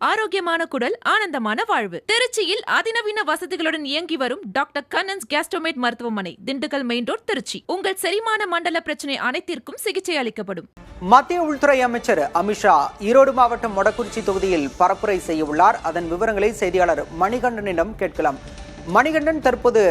ஆரோக்கியமான குடல், ஆனந்தமான வாழ்வு. திருச்சியில் அதிநவீன வசதிகளுடன் இயங்கி வரும் டாக்டர் கண்ணன்ஸ் கேஸ்ட்ரோமேட் மருத்துவமனை, திண்டுக்கல் மெயின் ரோட், திருச்சி. உங்கள் செரிமான மண்டல பிரச்சனை அனைத்திற்கும் சிகிச்சை அளிக்கப்படும். மத்திய உள்துறை அமைச்சர் அமித்ஷா ஈரோடு மாவட்டம் மொடக்குறிச்சி தொகுதியில் பரப்புரை செய்ய உள்ளார். அதன் விவரங்களை செய்தியாளர் மணிகண்டனிடம் கேட்கலாம். மணிகண்டன், தற்போது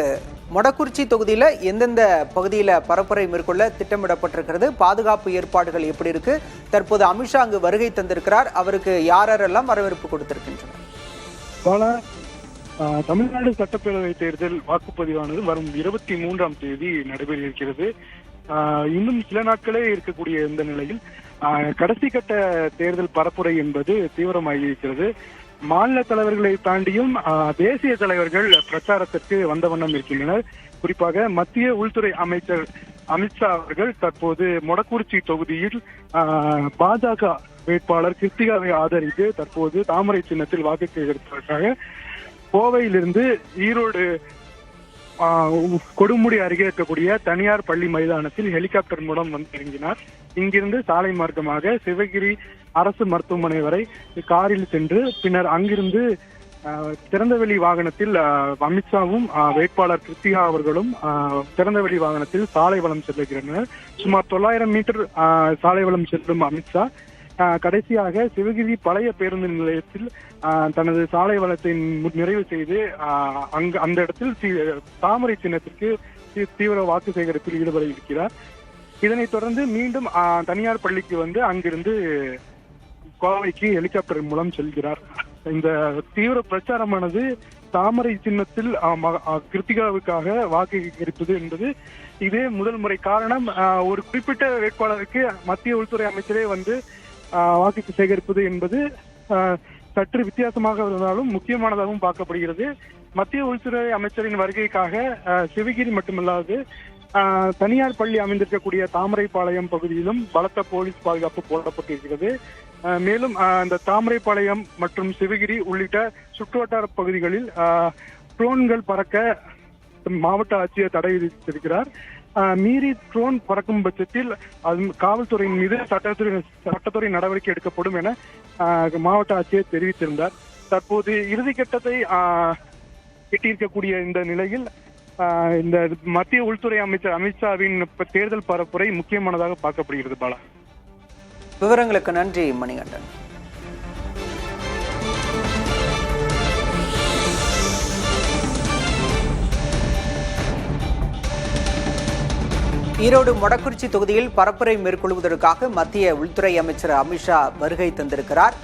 மொடக்குறிச்சி தொகுதியில் எந்தெந்த பகுதியில் பரப்புரை மேற்கொள்ள திட்டமிடப்பட்டிருக்கிறது? பாதுகாப்பு ஏற்பாடுகள் எப்படி இருக்கு? தற்போது அமித்ஷா அங்கு வருகை தந்திருக்கிறார். அவருக்கு யாரெல்லாம் வரவேற்பு கொடுத்திருக்கின்றனர்? தமிழ்நாடு சட்டப்பேரவை தேர்தல் வாக்குப்பதிவானது வரும் 23ஆம் தேதி நடைபெற இருக்கிறது. இன்னும் சில நாட்களே இருக்கக்கூடிய இந்த நிலையில் கடைசி கட்ட தேர்தல் பரப்புரை என்பது தீவிரமாகி இருக்கிறது. மாநில தலைவர்களை தாண்டியும் தேசிய தலைவர்கள் பிரச்சாரத்திற்கு வந்த வண்ணம் இருக்கின்றனர். குறிப்பாக மத்திய உள்துறை அமைச்சர் அமித்ஷா அவர்கள் தற்போது மொடக்குறிச்சி தொகுதியில் பாஜக வேட்பாளர் கிருத்திகாவை ஆதரித்து தற்போது தாமரை சின்னத்தில் வாக்கு சேகரிப்பதற்காக கோவையிலிருந்து ஈரோடு கொடுமுடி அருகே இருக்கக்கூடிய தனியார் பள்ளி மைதானத்தில் ஹெலிகாப்டர் மூலம் வந்து இறங்கினார். இங்கிருந்து சாலை மார்க்கமாக சிவகிரி அரசு மருத்துவமனை வரை காரில் சென்று பின்னர் அங்கிருந்து திறந்தவெளி வாகனத்தில் அமித்ஷாவும் வேட்பாளர் கிருத்திகா அவர்களும் திறந்தவெளி வாகனத்தில் சாலை வலம் செல்லுகின்றனர். சுமார் 900 மீட்டர் சாலை வலம் செல்லும் அமித்ஷா கடைசியாக சிவகிரி பழைய பேருந்து நிலையத்தில் தனது சாலை வளத்தை நிறைவு செய்து அந்த இடத்தில் தாமரை சின்னத்திற்கு தீவிர வாக்கு சேகரிப்பில் ஈடுபட இருக்கிறார். இதனைத் தொடர்ந்து மீண்டும் தனியார் பள்ளிக்கு வந்து அங்கிருந்து கோவைக்கு ஹெலிகாப்டர் மூலம் செல்கிறார். இந்த தீவிர பிரச்சாரமானது தாமரை சின்னத்தில் கிருத்திகாவுக்காக வாக்கு சேகரிப்பது என்பது இதே முதல் முறை. காரணம், ஒரு குறிப்பிட்ட வேட்பாளருக்கு மத்திய உள்துறை அமைச்சரே வந்து வாக்கு சேகரிப்பது என்பது சற்று வித்தியாசமாக இருந்தாலும் முக்கியமானதாகவும் பார்க்கப்படுகிறது. மத்திய உள்துறை அமைச்சரின் வருகைக்காக சிவகிரி மட்டுமல்லாது தனியார் பள்ளி அமைந்திருக்கக்கூடிய தாமரைப்பாளையம் பகுதியிலும் பலத்த போலீஸ் பாதுகாப்பு போடப்பட்டிருக்கிறது. மேலும் இந்த தாமரைப்பாளையம் மற்றும் சிவகிரி உள்ளிட்ட சுற்றுவட்டார பகுதிகளில் ட்ரோன்கள் பறக்க மாவட்ட ஆட்சியர் தடை விதித்திருக்கிறார். மீறி ட்ரோன் பறக்கும் பட்சத்தில் அது காவல்துறையின் மீது சட்டத்துறை நடவடிக்கை எடுக்கப்படும் என மாவட்ட ஆட்சியர் தெரிவித்திருந்தார். தற்போது இறுதிக்கட்டத்தை எட்டியிருக்கக்கூடிய இந்த நிலையில் இந்த மத்திய உள்துறை அமைச்சர் அமித்ஷாவின் தேர்தல் பரப்புரை முக்கியமானதாக பார்க்கப்படுகிறது. பாலா, விவரங்களுக்கு நன்றி மணிகண்டன். ஈரோடு மொடக்குறிச்சி தொகுதியில் பரப்புரை மேற்கொள்வதற்காக மத்திய உள்துறை அமைச்சர் அமித்ஷா வருகை தந்திருக்கிறார்.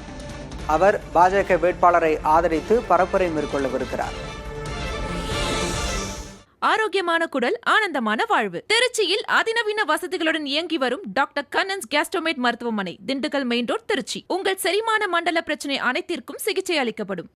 அவர் பாஜக வேட்பாளரை ஆதரித்து பரப்புரை மேற்கொள்ளவிருக்கிறார். ஆரோக்கியமான குடல், ஆனந்தமான வாழ்வு. திருச்சியில் அதிநவீன வசதிகளுடன் இயங்கி வரும் டாக்டர் கண்ணன்ஸ் கேஸ்ட்ரோமேட் மருத்துவமனை, திண்டுக்கல் மெயின் ரோட், திருச்சி. உங்கள் செரிமான மண்டல பிரச்சனை அனைத்திற்கும் சிகிச்சை அளிக்கப்படும்.